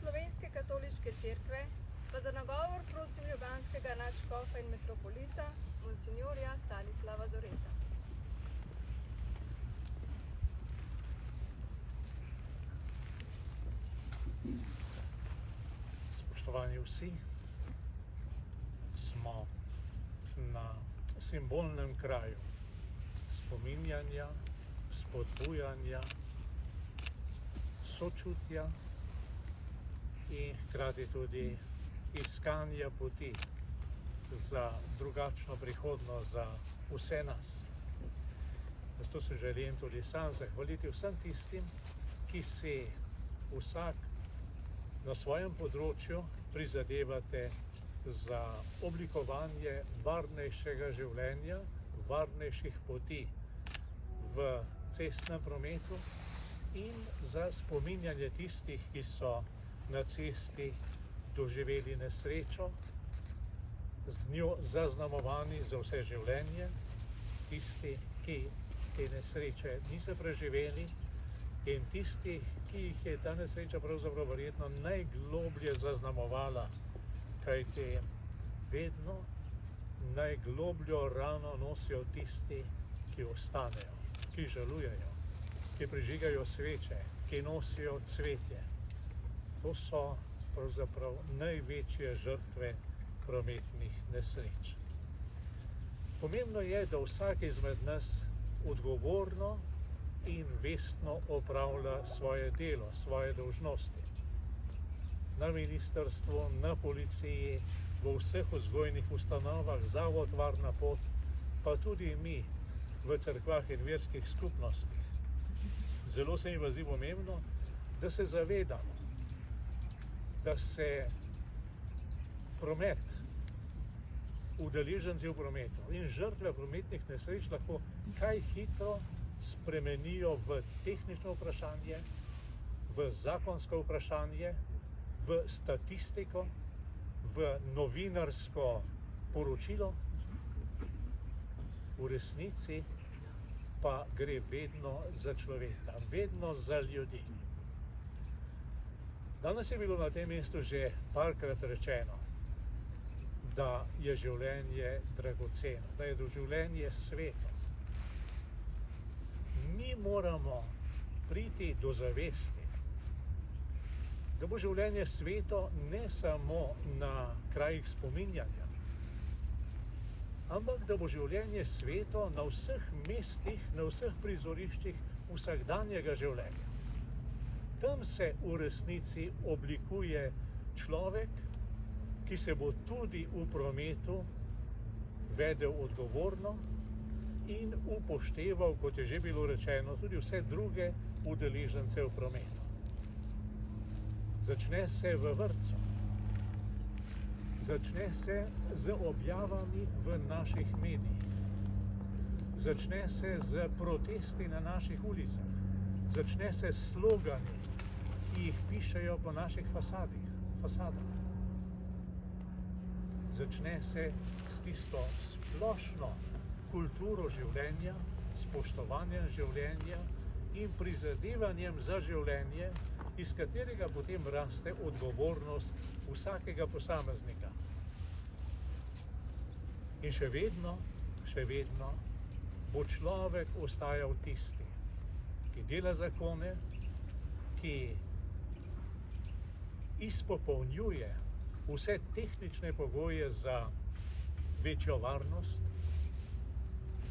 Slovenske katoliške cerkve pa za nagovor prosim ljubljanskega nadškofa in metropolita, monsinjorja Stanislava Zoreta. Spoštovani vsi, smo na simbolnem kraju spominjanja, spodbujanja, sočutja in hkrati tudi iskanja poti za drugačno prihodnost za vse nas. Zato se želim tudi sam zahvaliti vsem tistim, ki si vsak na svojem področju prizadevate za oblikovanje varnejšega življenja, varnejših poti v cestnem prometu in za spominjanje tistih, ki so na cesti doživeli nesrečo, z njo zaznamovani za vse življenje, tisti, ki te nesreče niso preživeli in tisti, ki jih je ta nesreča pravzaprav verjetno najgloblje zaznamovala, kajti vedno najglobljo rano nosijo tisti, ki ostanejo, ki žalujejo, ki prižigajo sveče, ki nosijo cvetje. To so pravzaprav največje žrtve prometnih nesreč. Pomembno je, da vsak izmed nas odgovorno in vestno opravlja svoje delo, svoje dolžnosti. Na ministrstvu, na policiji, v vseh vzgojnih ustanovah, zavod Varna pot, pa tudi mi v cerkvah in verskih skupnostih. Zelo se mi zdi pomembno, da se zavedamo, da se promet, udeleženci v prometu in žrtve prometnih nesreč lahko kaj hitro spremenijo v tehnično vprašanje, v zakonsko vprašanje, v statistiko, v novinarsko poročilo. V resnici pa gre vedno za človeka, vedno za ljudi. Danes je bilo na tem mestu že parkrat rečeno, da je življenje dragoceno, da je življenje sveto. Mi moramo priti do zavesti, da bo življenje sveto ne samo na krajih spominjanja, ampak da bo življenje sveto na vseh mestih, na vseh prizoriščih vsakdanjega življenja. Tam se v resnici oblikuje človek, ki se bo tudi v prometu vedel odgovorno in upošteval, kot je že bilo rečeno, tudi vse druge udeležence v prometu. Začne se v vrtcu, začne se z objavami v naših medijih, začne se z protesti na naših ulicah, začne se s slogani, ki jih pišejo po naših fasadah. Začne se s tisto splošno kulturo življenja, spoštovanjem življenja in prizadevanjem za življenje, iz katerega potem raste odgovornost vsakega posameznika. In še vedno bo človek ostajal tisti, ki dela zakone, ki izpopolnjuje vse tehnične pogoje za večjo varnost,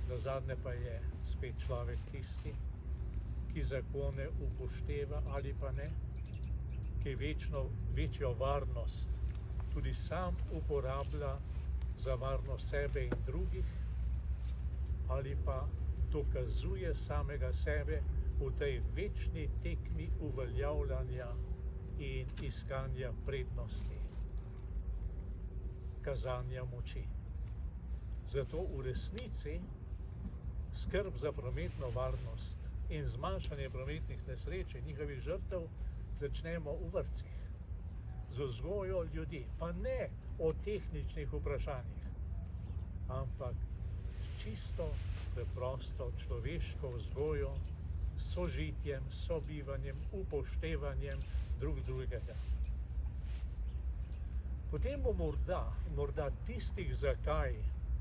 nazadnje pa je spet človek tisti, ki zakone upošteva ali pa ne, ki večjo varnost tudi sam uporablja za varnost sebe in drugih, ali pa dokazuje samega sebe v tej večni tekmi uveljavljanja in iskanja prednosti, kazanja moči. Zato v resnici skrb za prometno varnost in zmanjšanje prometnih nesreč in njihovih žrtev začnemo v vrtcih, z vzgojo ljudi, pa ne o tehničnih vprašanjih, ampak čisto preprosto človeško vzgojo, sožitjem, sobivanjem, upoštevanjem drugega. potem bo morda tistih zakaj,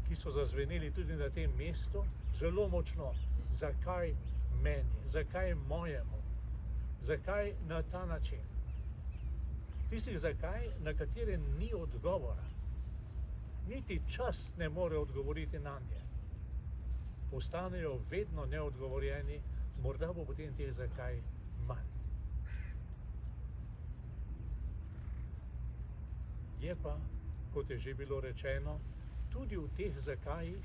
ki so zazveneli tudi na tem mestu, zelo močno. Zakaj meni? Zakaj mojemu? Zakaj na ta način? Tistih zakaj, na katere ni odgovora. Niti čas ne more odgovoriti na nje. Ostanejo vedno neodgovorjeni, morda bo potem teh zakaj manj. Je pa, kot je že bilo rečeno, tudi v teh zakajih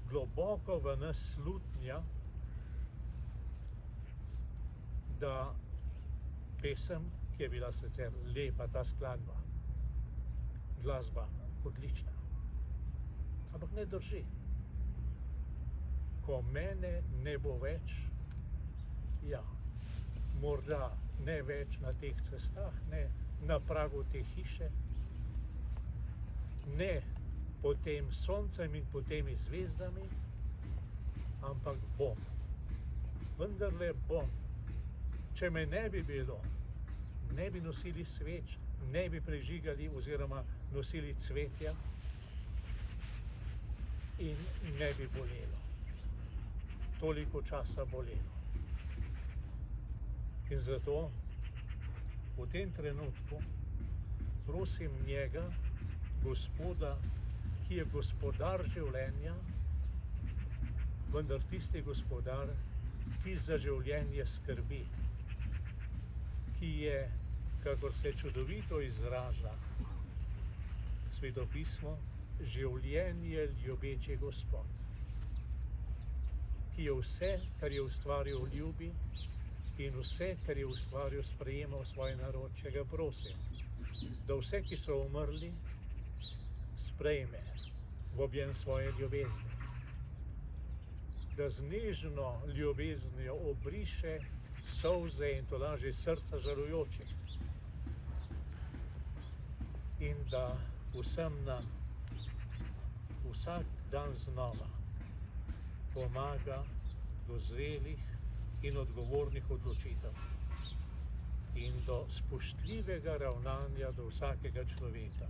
globoko v nas slutnja, da pesem, ki je bila sicer lepa ta skladba, glasba odlična, ampak ne drži. Ko mene ne bo več, ja, morda ne več na teh cestah, ne na pragu te hiše, ne pod tem soncem in pod temi zvezdami, ampak bom. Vendarle bom. Če me ne bi bilo, ne bi nosili sveč, ne bi prižigali oziroma nosili cvetja in ne bi bolelo. Toliko časa bolelo. In zato v tem trenutku prosim njega, Gospoda, ki je gospodar življenja, vendar tisti gospodar, ki za življenje skrbi, ki je, kakor se čudovito izraža Sveto pismo, življenje ljubeči Gospod, ki je vse, kar je ustvaril, ljubi in vse, kar je ustvaril, sprejema v svoj narod, če ga prosim, da vse, ki so umrli, sprejme v objem svoje ljubezni, da z nežno ljubeznijo obriše solze in tolaži srca žalujočih in da vsem nam vsak dan znova pomaga do zrelih in odgovornih odločitev in do spoštljivega ravnanja do vsakega človeka.